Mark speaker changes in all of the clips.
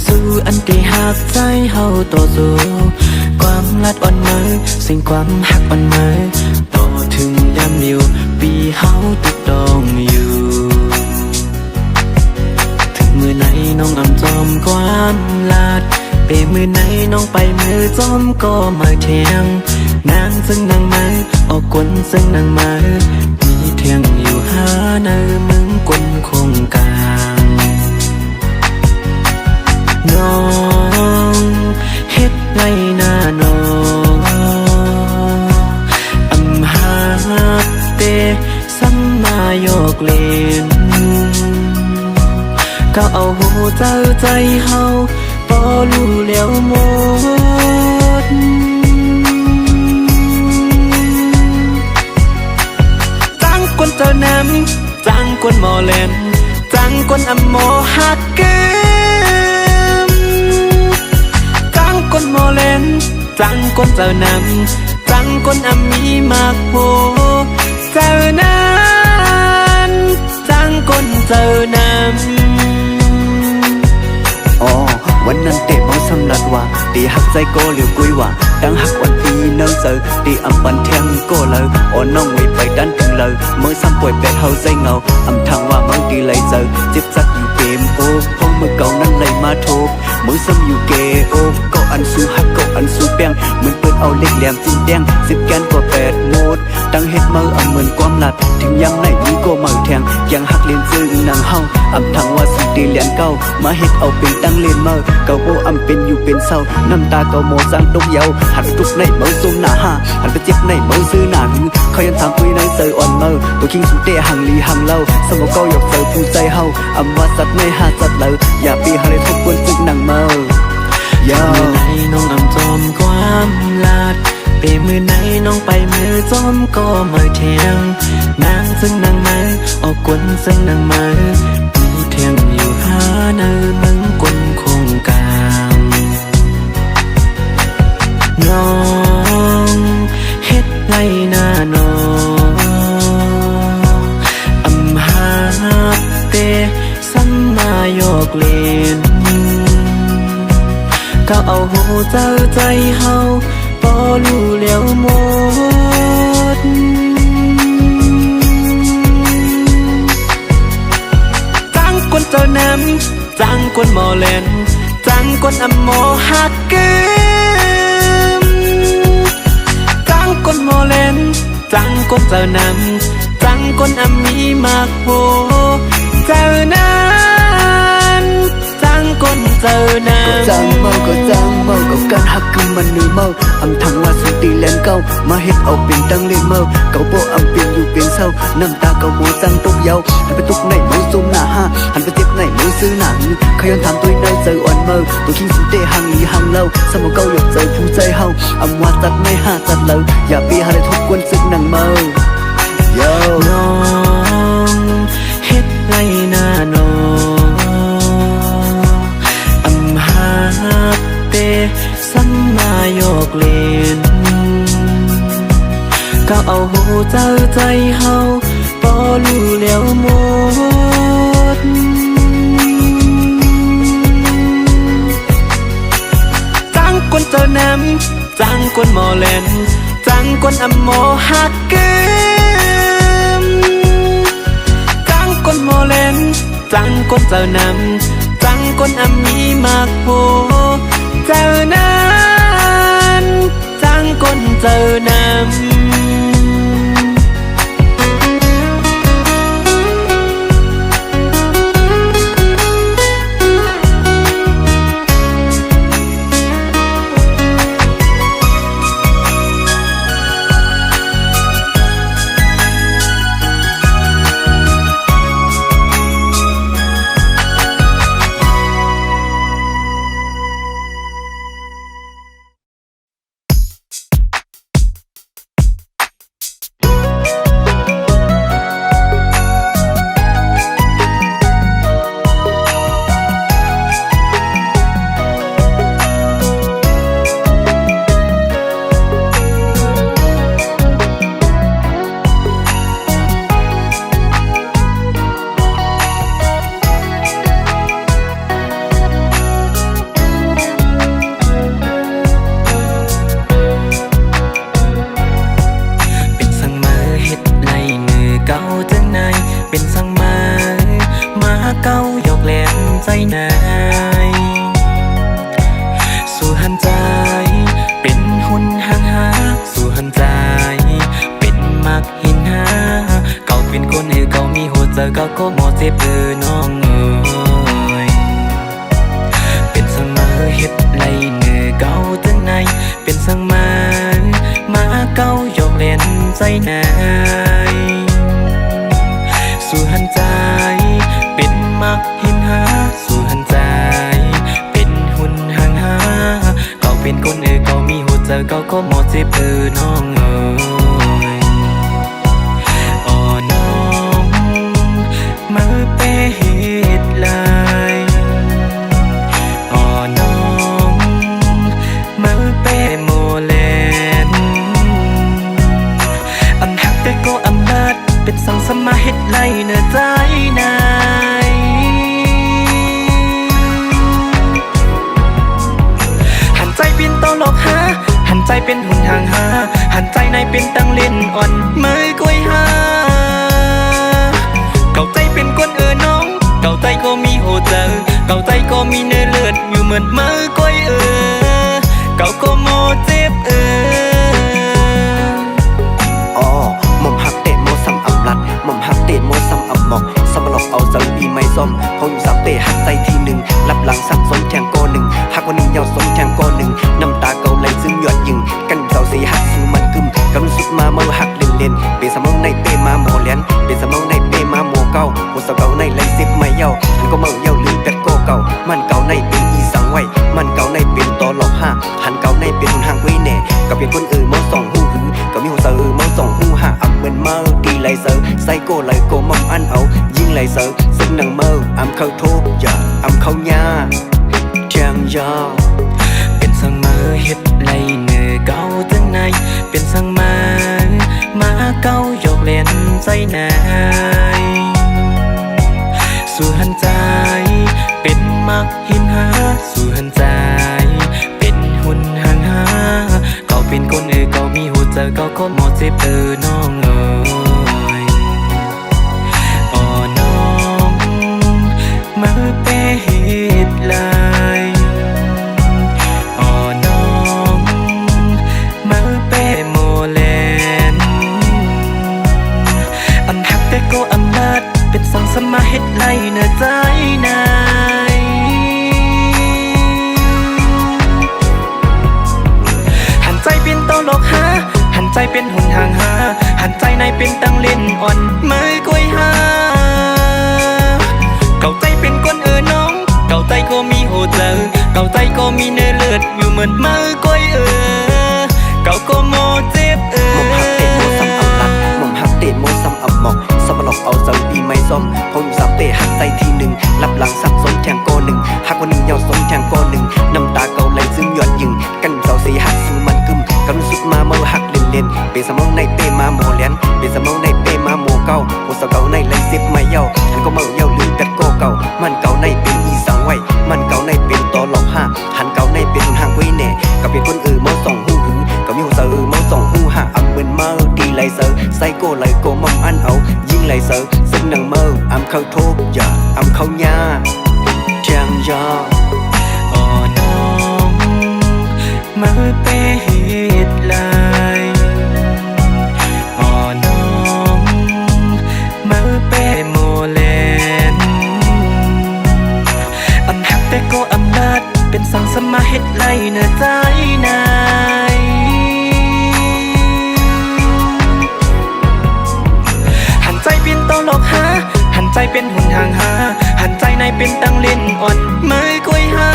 Speaker 1: สู้อันที่หักใจเฮาต่อสู้ความลัดอ่อนมือสิ่งความหักอ่อนมือต่อถึงยามอยู่ปีเฮาติดดองอยู่ถึงมือไหนน้องอำจอมความลัดเปมือไหนน้องไปมือจอมก็มาเทียงนางซึ่งนางมือออกกวนซึ่งนางมือมีเทียงอยู่หาเนื้อมึงกวนคงกลางน้องเฮ็ดไงหน้าน้องอำหาเตสัมมาโยกเล่นก็เอาหูเจ้าใจเฮาพอรู้แล้วหมดจังคนเจ้าน้ำจังคนหมอเล่นจังคนอำโมหักเกมจังคนหมอเล่นจังคนเจ้าน้ำจังคนอำมีมากโหเจ้านั้นจังคนเจ้าน้ำ
Speaker 2: อ๋อวันนั้นเตะเมาสำลัดว่าตีหักใจโกเหลียวกุยว่าดังหักวันปีเนิ่งเจอตีอำปันแทงโกเลยอ๋อน้องไว้ไปดันถึงเลยเมื่อซ้ำป่วยเป็ดเฮาใจเงาอำทางว่าบางทีเลยเจอจิบจักอยู่เกมโอ้พงมือเก่านั้นเลยมาทบมือซ้ำอยู่เกโอ้ก็อันสู้หักก็อันสู้แป้งเหมือนเปิดเอาเล็กแหลมจิ้มแดง10แกนกว่า8โมดตั้งเฮ็ดมืออำเหมือนความลัดถึงยามไหนมีก็มาแทงยังหักเลียนซึ่งนางเฮาอำทางว่าสิตีเหรียญเก่ามาเฮ็ดเอาเป็นตั้งเล่นเมื่อเก่าโบอำเป็นอยู่เป็นเศร้าน้ำตาเก่าโมสร้างตกเยาหันทุกในเมื่อซุ่มหน้าห้าหันไปเจ็บในเมื่อซื้อหนังเขายังถามคุยในเซออ่อนเมื่อตัวคิงสุดเตะหังลีหังเล่าสมองเก่าหยอกเซอผู้ใจเฮาอำว่าสัตว์ในหาสัตว์เลยอย่าปีหาเลยทบกวนซึกหนังเมื่อยา
Speaker 1: มือไหนน้องอำจอมความลัดเปมือไหนน้องไปมือจอมก็มาเทียงนางซึ่งนางมือออกกวนซึ่งนางมือมีเทียงอยู่หาเนื้อมึงกวนคงกลางน้องเฮ็ดไงหน้าน้องอำหาเตสัมมาโยกเล่นก็เอาหูเจ้าใจเฮาพอรู้แล้วหมดจังคนเจ้าน้ำจังคนหมอเล่นจังคนอำโมหักเกมจังคนหมอเล่นจังคนเจ้าน้ำจังคนอำมีมากโหเจ้านั้นจังคนเจ้าน้ำ
Speaker 2: ก็จังเมาก็การหักคือมันเหนื่อยเมาอำทางว่าสุดตีแลนเก่ามาเฮ็ดเอาเป็นตั้งเล่นเมาเก่าโบอำเป็นอยู่เป็นเศร้าน้ำตาเก่าโมสร้างตกเยาหันไปตุกในเมาซุ่มหน้าห้าหันไปเจ็บในเมาซื้อหนังเขายังถามตัวในเจออ่อนเมาตัวคิงสุดเตะหังลีหังเล่าสมองเก่าหยอกเจอผู้ใจเฮาอำว่าสัตว์ในหาสัตว์เลยอย่าปีหาเลยทบกวนซึกหนังเมา
Speaker 1: น้องเฮ็ดไงหน้าน้องอำหาเตสัมมาโยกเล่นก็เอาหูเจ้าใจเฮาพอรู้แล้วหมดจังคนเจ้าน้ำจังคนหมอเล่นจังคนอำโมหักเกมจังคนหมอเล่นจังคนเจ้าน้ำจังคนอำมีมากโหเจ้านั้นจังคนเจ้าน้ำ หุ่นห่างหาสู่หันใจเป็นมักหินหาเก่าเป็นคนให้เก่ามีหัวใจเก่าก็หมอเจ็บน้องเอ๋ยเป็นสังมาเฮ็ดไรเนื้อเก่าจังไหนเป็นสังมาเก่าหยอกเล่นใจนายสู่หันใจเป็นมักหินหาสู่หันใจเป็นหุ่นห่างหาเก่าเป็นคนเก่ามีหัวใจเก่าก็หมดเจ็บน้องเอ๋ยอ๋อน้องมาเปเหตุไรอ๋อน้องมาเปโมเลนอำหักแต่ก็อำนาจเป็นสังสมาเฮ็ดไรเนื้อใจนายหันใจเป็นโตหลอกหาหันใจเป็นหุ่นห่างหาหันใจในเป็นตังเล่นอ่อนมือกล้วยหาเก่าใจเป็นคนน้องเก่าใจก็มีโหเจอเก่าใจก็มีเนื้อเลือดอยู่เหมือนมือกล้วยเก่าก็โมเจ็บ
Speaker 2: อ๋อหม่อมหักเตะโมซ้ำอำลัดหม่อมหักเตะโมซ้ำอำหมอกสมหลอกเอาเจอปีไม่ส้มพออยู่สับเตะหักใจทีหนึ่งรับหลังสักสนแทงก้อหนึ่งหักวันหนึ่งยาวสนแทงก้อหนึ่งน้ำตาเกาไหลซึ่งหยอดยิงกันเสาสีหักสู้มันกึมกำสุดมาเมื่อหักเล่นเล่นเป็นสมองในเป้มาโมเลียนเป็นสมองในเป้มาโมเก้าหัวเสาเก่าในไหลซิบไม่เย้าหันก็เมื่อเย้าลืมเป็ดโกเก่ามันเก่าในเป็นอีสังไว้มันเก่าในเป็นตอหลอกห้าหันเก่าในเป็นหุ่นห่างไว้แน่ก็เป็นคนมองสองหูหือก็มีหัวเสือมองสองหูห้าอ่ำเหมือนเมื่อดีไหลเสือไซโก้ไหลโกมั่มอันเอายิงไหลเสือซึ่งหนังเมื่ออ่ำเข้าโทษอย่าอ่ำเข้าหญ้าเจียงยา
Speaker 1: เป็นสังมาเฮ็ดไรเนื้อเก่าจังไหนเป็นสังมาเก่าหยอกเล่นใจนายสู่หันใจเป็นมักหินหาสู่หันใจเป็นหุ่นห่างหาเก่าเป็นคนเก่ามีหัวใจเก่าก็หมดเจ็บน้องเอ๋ยอ๋อน้องมาเปเหตุไรอ๋อน้องมาเปโมเลนอำหักแต่ก็อำนาจเป็นสังสมาเฮ็ดไรเนื้อใจนายหันใจเป็นโตหลอกหาหันใจเป็นหุ่นห่างหาหันใจในเป็นตังเล่นอ่อนมือกล้วยหาเก่าใจเป็นคนน้องเก่าใจก็มีโหเจอเก่าใจก็มีเนื้อเลือดอยู่เหมือนมือกล้วยเก่าก็โมเจ็บ
Speaker 2: หม่อมหักเตะโมซ้ำอำลัดหม่อมหักเตะโมซ้ำอำหมอกสมหลอกเอาเจอปีไม่ส้มพออยู่สับเตะหักใจทีหนึ่งรับหลังสักสนแทงก้อหนึ่งหักวันหนึ่งยาวสนแทงก้อหนึ่งน้ำตาเกาไหลซึ่งหยอดยิงกันเสาสีหักสู้มันกึมกำสุดมาเมื่อหักเล่นเล่นเป็นสมองในเป้มาโมเลียนเป็นสมองในเป้มาโมเก้าหัวเสาเก่าในไหลซิบไม่เย้าหันก็เมื่อเย้าลืมเป็ดโกเก่ามันเก่าในเป็นอีสังไว้มันเก่าในเป็นตอหลอกห้าหันเก่าในเป็นหุ่นห่างไว้แน่ก็เป็นคนมองสองหูหือก็มีหัวเสือมองสองหูห้าอ่ำเหมือนเมื่อดีไหลเสือไซโก้ไหลโกมั่มอันเอายิงไหลเสือซึ่งหนังเมื่ออ่ำเข้าโทษอย่าอ่ำเข้าหญ้าเจียงยา
Speaker 1: อ๋อน้องมาเปเหตุไรอ๋อน้องมาเปโมเลนอำหักแต่ก็อำนาจเป็นสังสมาเฮ็ดไรเนื้อใจนายหันใจเป็นโตหลอกหาหันใจเป็นหุ่นห่างหาหันใจในเป็นตังเล่นอ่อนมือกล้วยหา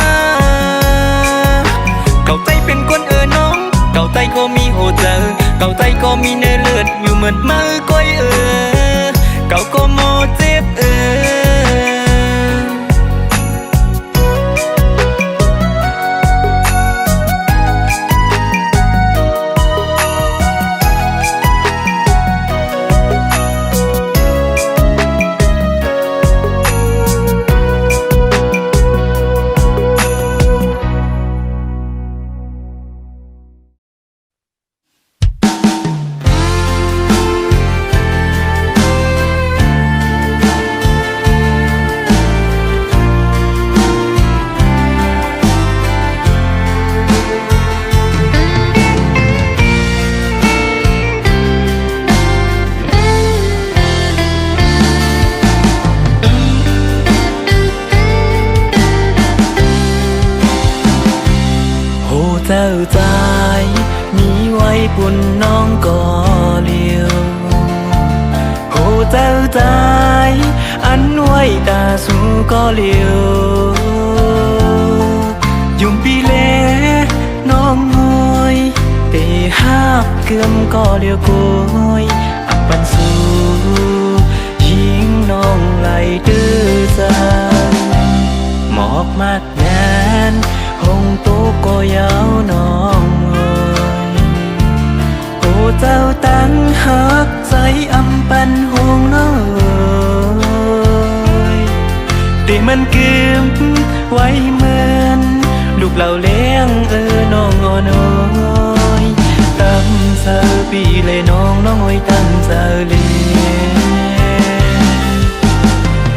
Speaker 1: เก่าใจเป็นคนน้องเก่าใจก็มีโหเจอเก่าใจก็มีเนื้อเลือดอยู่เหมือนมือกล้วยเก่าก็โมเจ็บ ายมีไว้ปุ่นน้องก็เลียวโหเจ้าตายอันไว้ตาสูก็เลียวยุ่มปีเลน้องงอยเตหักเกือมก็เลียวโกยอับปันสู่ยิงน้องไหลดื้อใจหมอกมากแน่นหงตุกก็ยาวน้องเอ๋ยโอ้เจ้าตั้งหักใจอำปันห่วงน้องเอ๋ยแต่มันเกืมไว้เหมือนลูกเราเลี้ยงน้องอ่อนน้อยตั้งเธอปีเลยน้องน้องอ้อยตั้งเธอเลี้ยง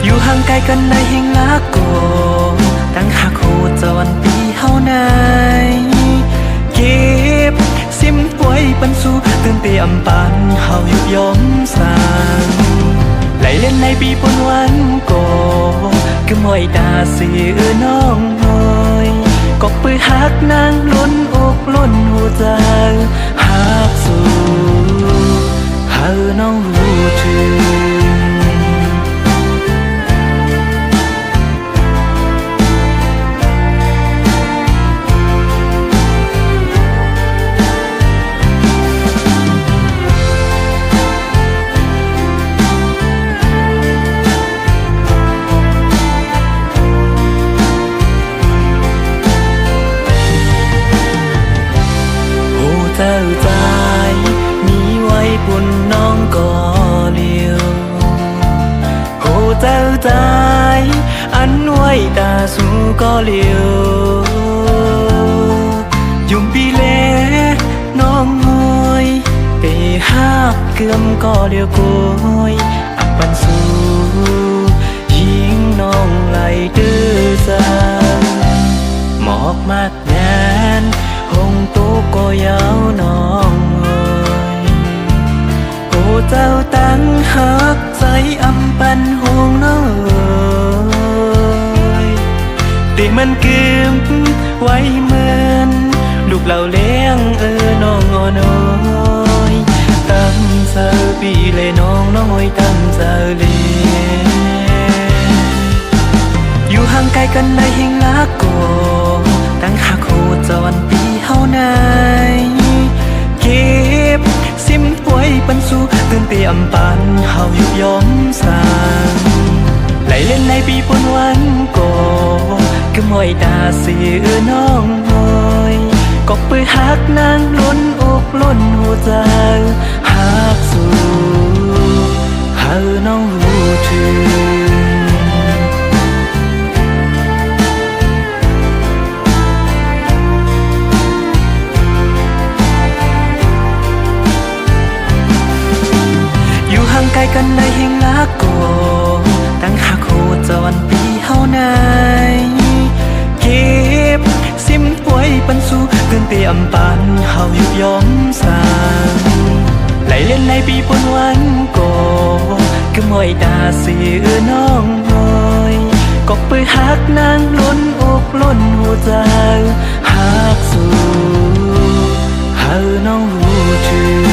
Speaker 1: อยู่ห่างไกลกันในแห่งลักโกตั้งหักโหดจวันปีเฮาไหนเก็บซิมป่วยปันสู่ตื่นเตียมปันเฮายุบยอมสร้างไหลเล่นในปีปนวันโกก็มวยตาเสียน้องหน่อยก็ปื้อหักนางล้นอกล้นหัวใจหักสู่เฮาน้องรู้ถึงเจ้าใจมีไว้ปุ่นน้องก็เลียวโหเจ้าใจอันไว้ตาสูก็เลียวยุ่มปีเลน้องงอยเตหักเกือมก็เลียวโกยอับปันสู่ยิงน้องไหลดื้อใจหมอกมากแน่นหงตุกก็ยาวน้องเอ๋ยโอ้เจ้าตั้งหักใจอำปันห่วงน้องเอ๋ยแต่มันเกืมไว้เหมือนลูกเราเลี้ยงน้องอ่อนน้อยตั้งเธอปีเลยน้องน้องอ้อยตั้งเธอเลี้ยงอยู่ห่างไกลกันในแห่งลักโกตั้งหักโหดจวันปีเฮาไหนเก็บซิมป่วยปันสู่ตื่นเตียมปันเฮายุบยอมสร้างไหลเล่นในปีปนวันโกก็มวยตาเสียน้องหน่อยก็ปื้อหักนางล้นอกล้นหัวใจหักสู่เฮาน้องรู้ถึงห่างไกลกันในแห่งลักโกตั้งหักโหดจวันปีเฮาไหนเก็บซิมป่วยปันสู่ตื่นเตียมปันเฮายุบยอมสร้างไหลเล่นในปีปนวันโกก็มวยตาเสียน้องหน่อยก็ปื้อหักนางล้นอกล้นหัวใจหักสู่เฮาน้องรู้ถึง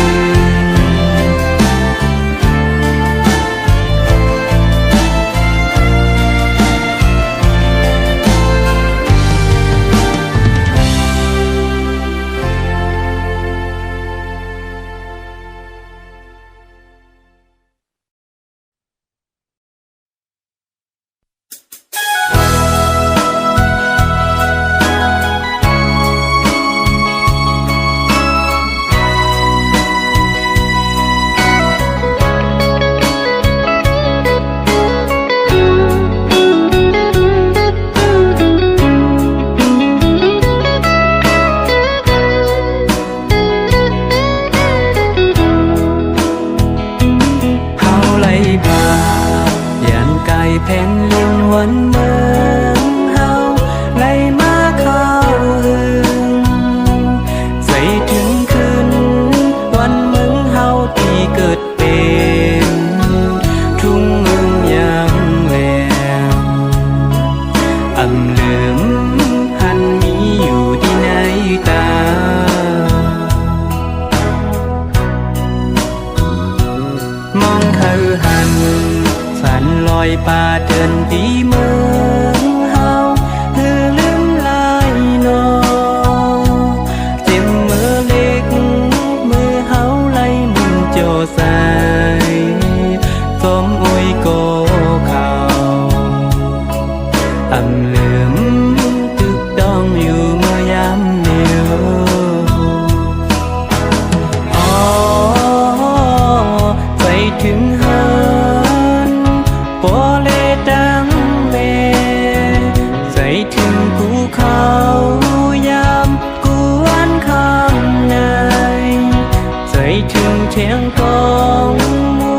Speaker 1: เทียงกองมู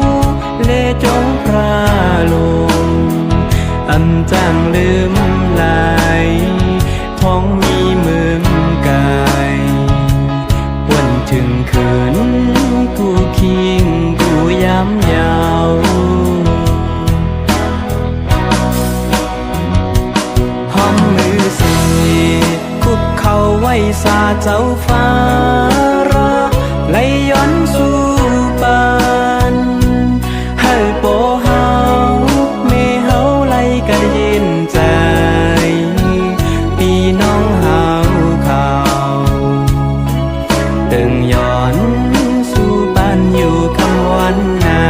Speaker 1: เลจงพระลงอำจางลืมลายท้องมีมืมกายวันถึงคืนกูคิงกูย้ำยาวห้อมมือเสีคุกเข้าไว้สาเจ้าฟ้าระไหลย้อนสู่ปานเฮาโปเฮาเมเฮาไหลกันเย็นใจพี่น้องเฮาเขาตึงย้อนสู่บ้านอยู่คำวันนา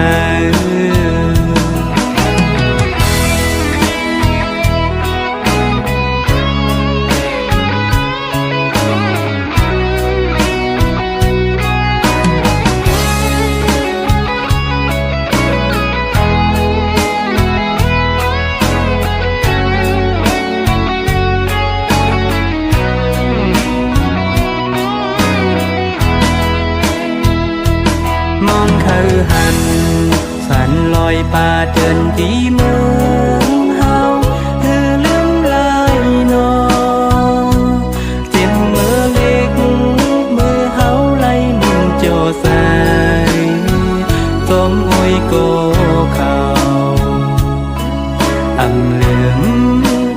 Speaker 1: มองเขาหันสันลอยป่าเดินตีเมืองเฮาฮือลืมลายนอเจ็บมือเล็กมือเฮาไหลมุนโจสายสมโอยโกเขาอำเหลือม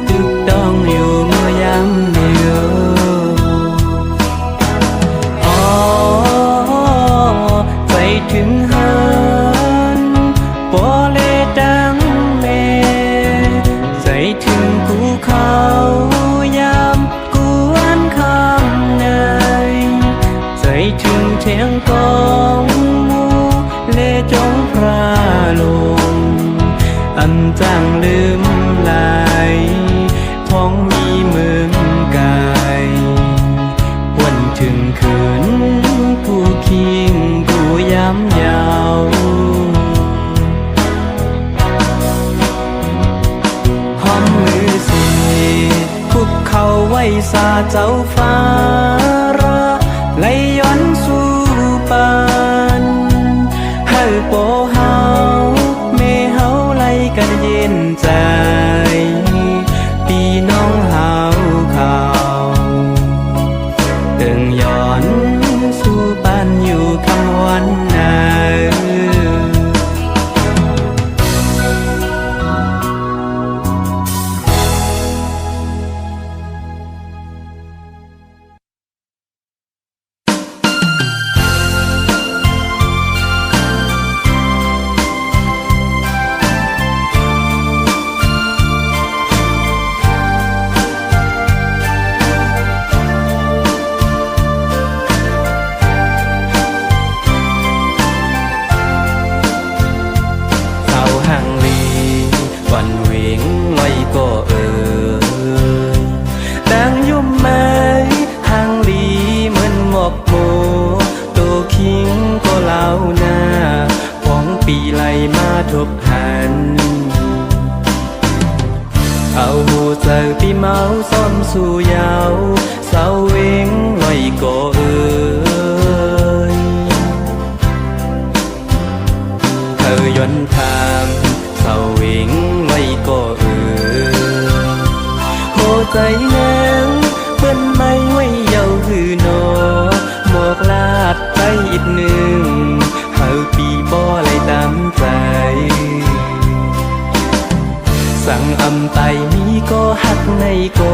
Speaker 1: ตึกดองอยู่เมื่อยามเดียวใจถึงหันปอเลดังแม่ใจถึงภูเขายามกวนคำในใจถึงเทียงกองมูเลจงพระลงอำจางลืมลายท้องมีมืมกายวันถึงคืนกูคิงกูย้ำยาวห้อมมือสีคุกเข้าไว้สาเจ้าฟ้าระไหลย้อนสู่ปานเฮาโปเฮาเมเฮาไหลกันเย็นใจพี่น้องเฮาเขาตึงย้อนสู่บ้านอยู่คำวันนาวันเวงลอยก็ดังยุ่มไม้หางลีเหมือนหมอกโมตัวคิงก็เล่าหน้าของปีไหลมาทบหันเอาหูเจอปีเมาซ้อมสู่ยาวเสาเวงลอยก็เธอยนทางเสาเวงไว้ก็โหใจนางเปิ้นไม่ไว้เยาหือนอหมอกลาดไปอีกหนึ่งเฮาปีบ่เลยตามใจสั่งอำไตมีก็หักในก็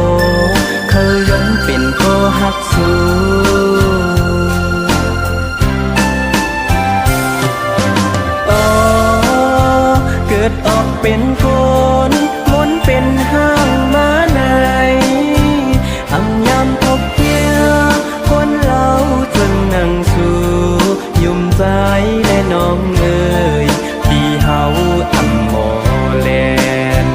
Speaker 1: เขาย้อนเป็นก็หักสู้เกิดออกเป็นคนมนเป็นห้างมาในอำยำทบเพียคนเล่าจนนั่งสู่ยุ่มใจและน้องเอ่ยพี่เฮาอำหมอแลน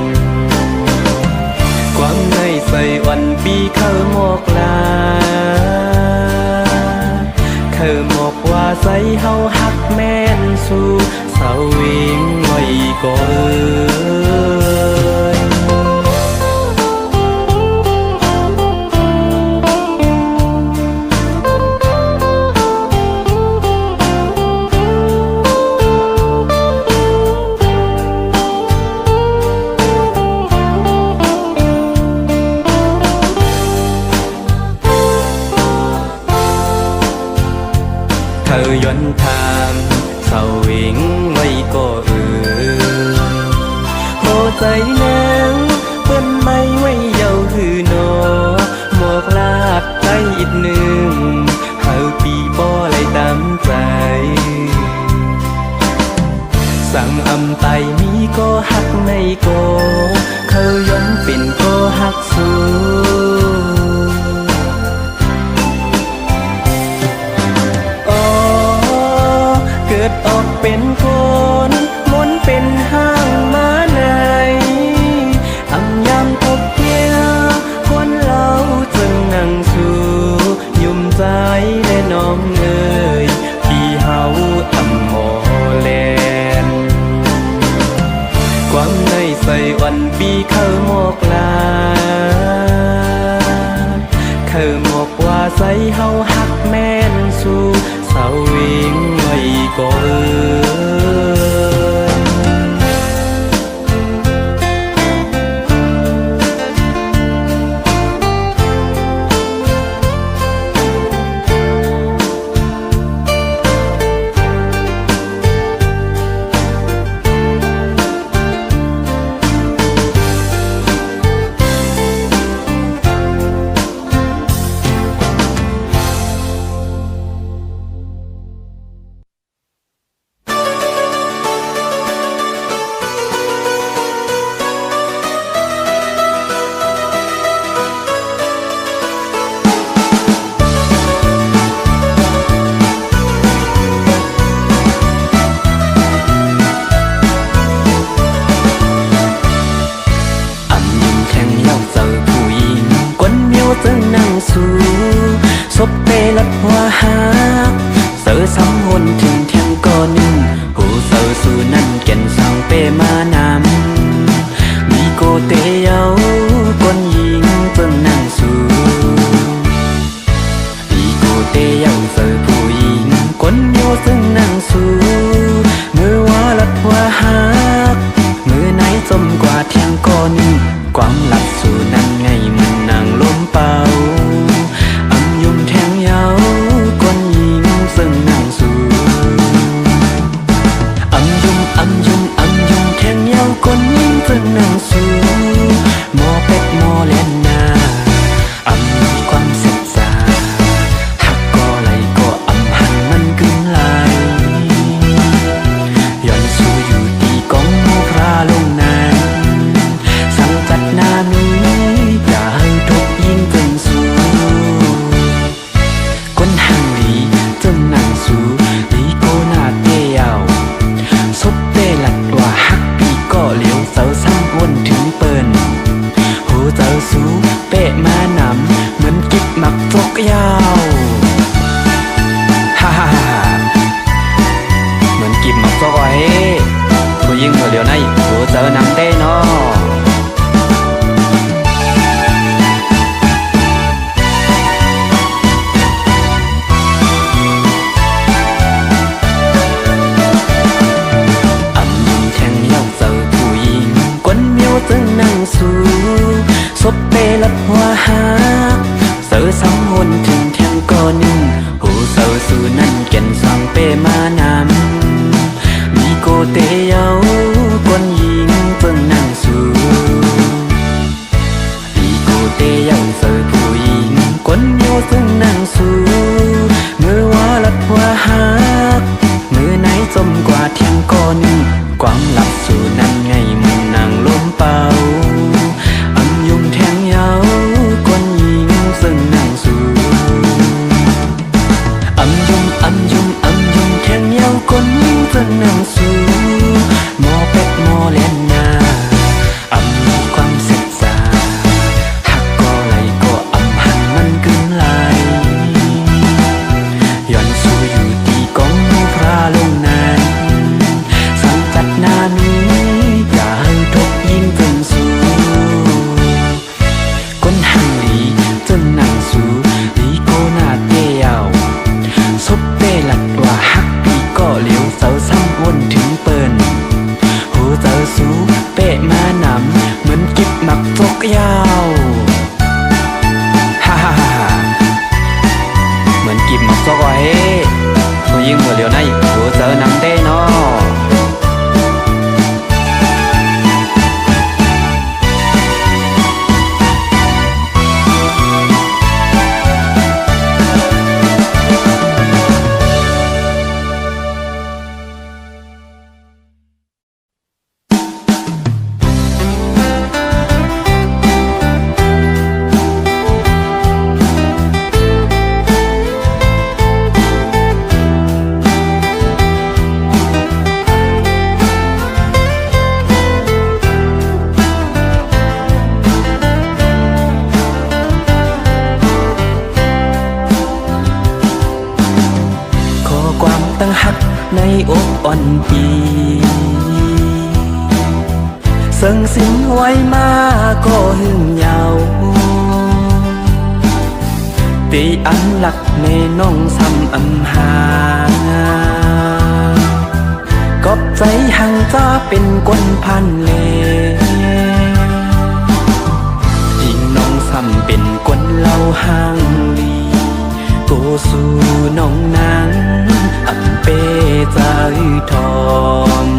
Speaker 1: ความในใส่วันปีเข้าหมอกลาเข้าหมอกว่าใส่เฮาหักแม่นสู่เสาเวงไว้ก็ เขาย้อนทางเศร้าเองไว้ก็โหใจนางเปิ้นไม่ไว้เยาหือโนหมอกลาดใจอีกหนึ่งเฮาปีบ่ไหลตามใจสั่งอำไตมีก็หักในก็เขาย้อนเป็นก็หักสู้เกิดออกเป็นคนมนเป็นห้างมาไหนอำยำพบเพียคนเราจึงนั่งสู่ยุ่มใจและน้องเอ่ยพี่เฮาอำโมแลนความในใส่วันปีเข้าหมอกลาเข้าหมอกว่าใส่เฮาหักแม่นสู่เศร้าเองไว้ก่อนจึงนั่งสู่ศพเปลัดหัวหักเสือซ้ำหนถึงเทียงก่อหนึ่งหูเสือสู่นั่นแก่นสางเปมานำมีโกเตเยาก้นยิงจึงนั่งสู่มีโกเตเยาเสือผู้หญิงก้นโยจึงนั่งสู่มือว่าลัดหัวหักมือไหนจมกว่าเทียงก่อหนึ่งความหลับสู่นั่นไงมันนั่งลมเป่าอำยุ่มแทงเยาก้นยิงซึ่งนั่งสู่อำยุ่มแทงเยาก้นยิงซึ่งนั่งสู่หมอเป็ดหมอเล่นนาอำมีความเสียสาหักก็ไหลก็อำหันมันกึ่งไหลย้อนสู่อยู่ที่กองโมพราลงนานสั่งจัดนามีอย่าให้ทุกยิ่งจนสู้ก้นหังดีจนนั่งสู้ดีโกนาเตียวซบเตลัดว่าหักปีก็เหลียวเสาซ้ำวนถึงเปิ้นหูเจ้าสู้เปะมานำเหมือนกิ๊บหมักจกยาวฮ่าฮ่าเหมือนกิ๊บหมักจกไว้ผู้ยิ่งเหลียวในหูเจ้านำเต้นอจึงนั่งสู่ศพเปลัดหัวหักเสือซ้ำหนถึงเทียงก่อหนึ่งหูเสือสู่นั่นแก่นสางเปมานำมีโกเตเยาก้นยิงจึงนั่งสู่มีโกเตเยาเสือผู้หญิงก้นโยจึงนั่งสู่มือว่าลัดหัวหักมือไหนจมกว่าเทียงก่อหนึ่งความหลับสู่นั่นไงมันนั่งลมเป่าอำยุ่มแทงเยาก้นยิงซึ่งนั่งสู่อำยุ่มแทงเยาก้นยิงซึ่งนั่งสู่หมอเป็ดหมอเล่นนาอำมีความเสียสาหักก็ไหลก็อำหันมันกึ่งไหลย้อนสู่อยู่ที่กองโมพราลงนานสั่งจัดนามีอย่าให้ทุกยิ่งจนสู้ก้นหังดีจนนั่งสู่ดีโกนาเตียวซบเตลัดว่าหักปีก็เหลียวเสาซ้ำวนถึงเปิ้นหูเจ้าสู้เปะมานำเหมือนกิ๊บหมักจกยาวฮ่าฮ่าเหมือนกิ๊บหมักจกไว้ผู้ ยิงมือเหลียวในดูเจอนำได้เนาะตั้งหักในอกอ่อนปีเสิ่งสิ่งไว้มาก็หึงยาวตีอันหลักในน้องซ้ำอำหากอบใจหังจ้าเป็นก้นพันเลยิ่งน้องซ้ำเป็นก้นเล่าห่างลีโกสู่น้องนางอันเปใจทอม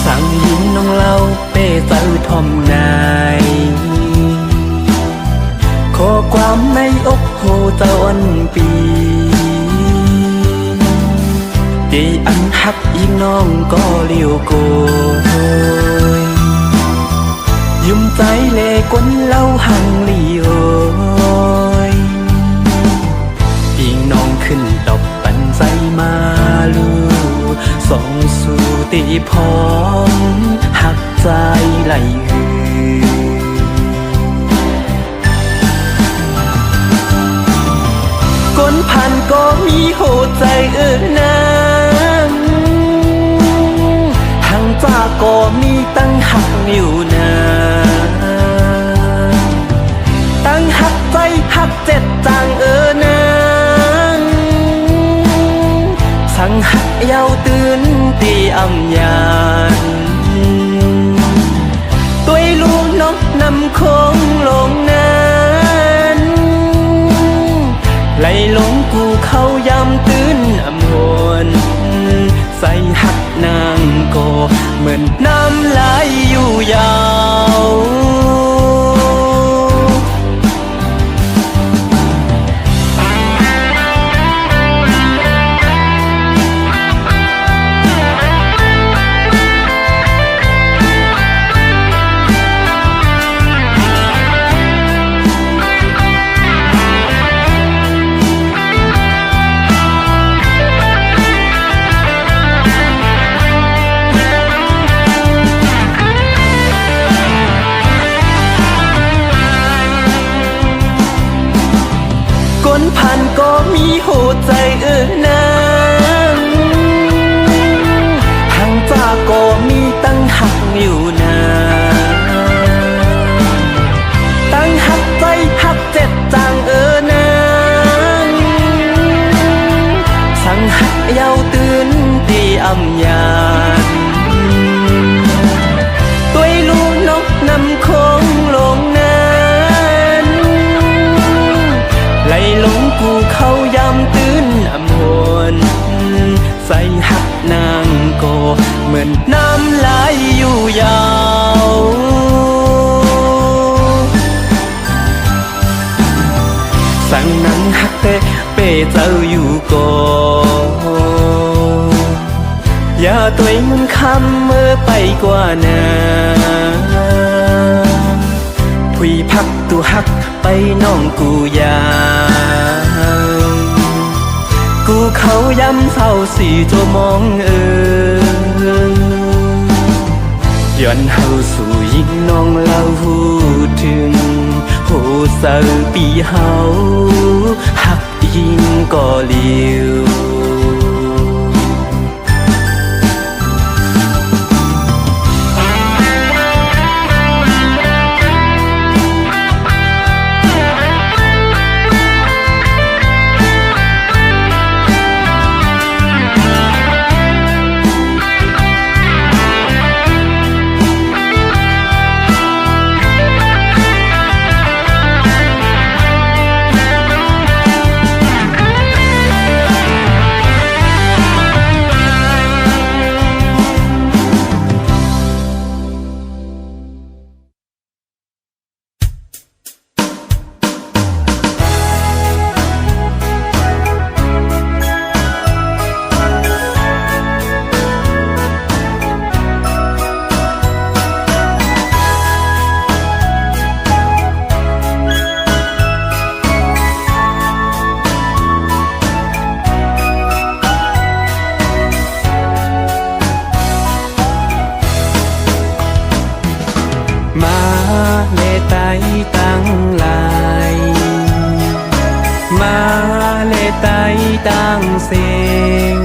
Speaker 1: สั่งยินน้องเล่าเปใจทอมนายขอความในอกโหเจ้าอันปีตีอันหักยิ่งน้องก็เลี้ยวโกยยุ่มใจเลก้นเล่าหังลีโอยยิงน้องขึ้นดอกปันใจมาลูส่องสู่ตีพร้อมหักใจไหลหือก้นพันก็มีโหใจน้ำหังจากก็มีตั้งหักอยู่นะตั้งหักใจหักเจ็ดจางนะสั่งหักเยาวตื่นตีอำยานตัวลูกน้องนำคงลงนั้นไหลลงกูเข้ายำตื่นอำหวนใส่หักนางก็เหมือนน้ำไหลอยู่ยาวพันก็มีหัวใจน้ำหังจากก็มีตั้งหักอยู่นะตั้งหักใจหักเจ็ดจางนะสั่งหักเยาวตื่นตีอำยานตัวลูกนกนำคงลงนั้นไหลลงกูเข้ายำตื่นอำหวนใส่หักนางก็เหมือนน้ำไหลอยู่ยาวสั่งนังหักเตเป้เจ้าอยู่ก่ออย่าตัวมันคำเมื่อไปกว่านาผุยพักตัวหักไปน้องกูยากูเขาย้ำเศร้าสีตัวมองย้อนเฮาสู่ยิ่งน้องเล่าหูถึงโหเสือปีเฮาหักยิ่งก็เลี้ยว ไตตั้งเสียง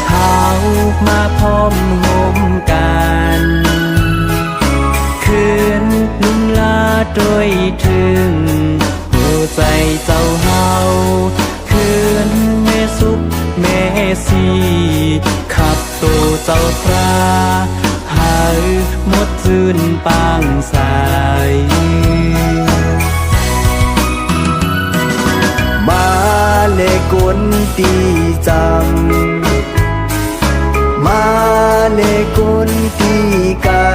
Speaker 1: เขามาพร้อมห่มกันคืนลุ่มลาโดยถึงหัวใจเจ้าเฮาคืนแม่สุขแม่สีขับตัวเจ้าพระหายหมดจืนปางสาย
Speaker 2: มาเลกวนตีจำมาเลกวนตีไก่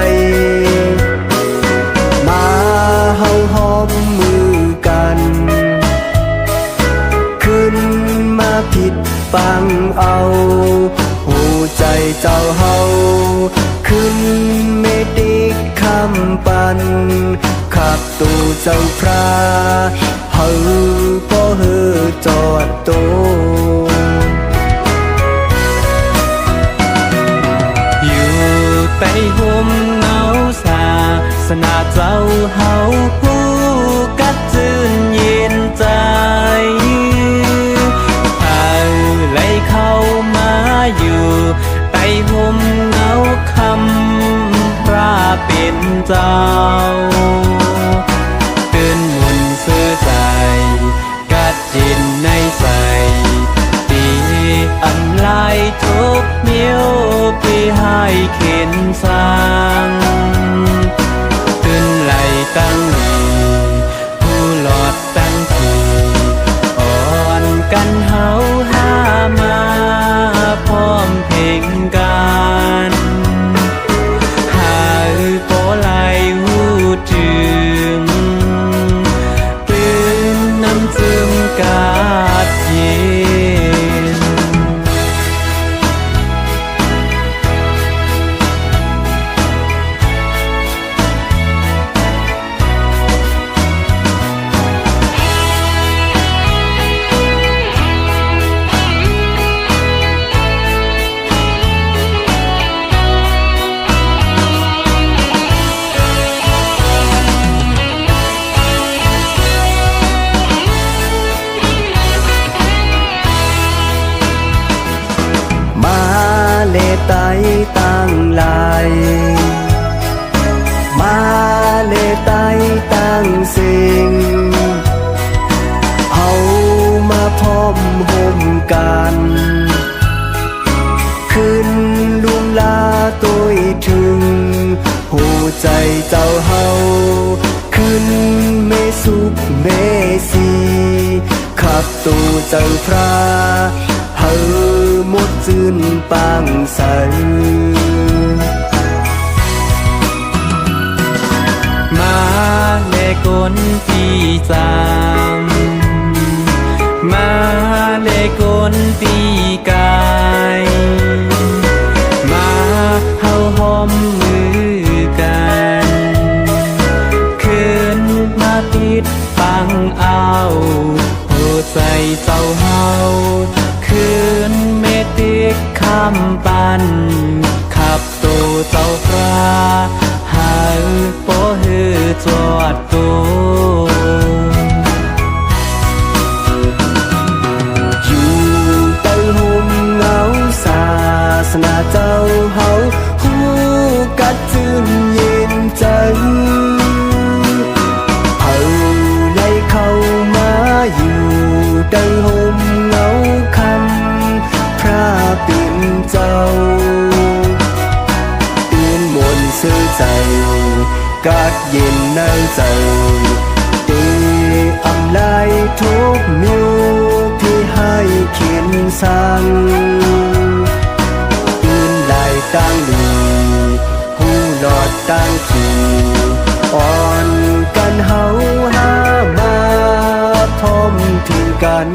Speaker 2: มาเฮาหอมมือกันขึ้นมาผิดปังเอาหัวใจเจ้าเฮาขึ้นเมติกคำปันขับตูเจ้าพระเฮาบ่เฮอจอดโต
Speaker 1: อยู่ใต้ห่มเงาสาสนาเจ้าเฮาผู้กัดจืนเย็นใจพาไหลเข้ามาอยู่ใต้ห่มเงาคำพระเป็นเจ้าตื่นมุนซื่อใจกัดจินในใสตีอำลายทุกเมียวพี่ให้เข็นสร้างตื่นไหลตั้งนีผู้หลอดตั้งทีอ่อนกันเฮาหามาพร้อมเพลงกันหาโปไหลหูถึงตื่นน้ำจึมกาดเย็น
Speaker 2: มาเลไตตั้งลายมาเลไตตั้งสิ่งเฮามาพร้อมห่มกันขึ้นลุมลาตัวถึงหัวใจเจ้าเฮาขึ้นเมสุขเมสีขับตูเจ้าพระเฮาหมดจืนปางใส
Speaker 1: มาเลกนตีจำมาเลกนตีกายมาเฮาหอมมือกันคืนมาติดปังเอาหัวใจเจ้าเฮาคืนเมติกคำปันขับตัวเจ้าพระหาโปหือจอดตัว
Speaker 2: อยู่ใต้ห่มเงาศาสนาเจ้าเฮาหูกัดจืนเย็นใจเฮาไหลเข้ามาอยู่ใต้ห่มเงาคำพระเป็นเจ้าตื่นมนต์ซื่อใจกัดเย็นในใจตีอำลายทุกมิวที่ให้เขียนสั่งตื่นลายตั้งดีหูหลอดตั้งขีอ่อนกันเฮาหามาพร้อมถึงกัน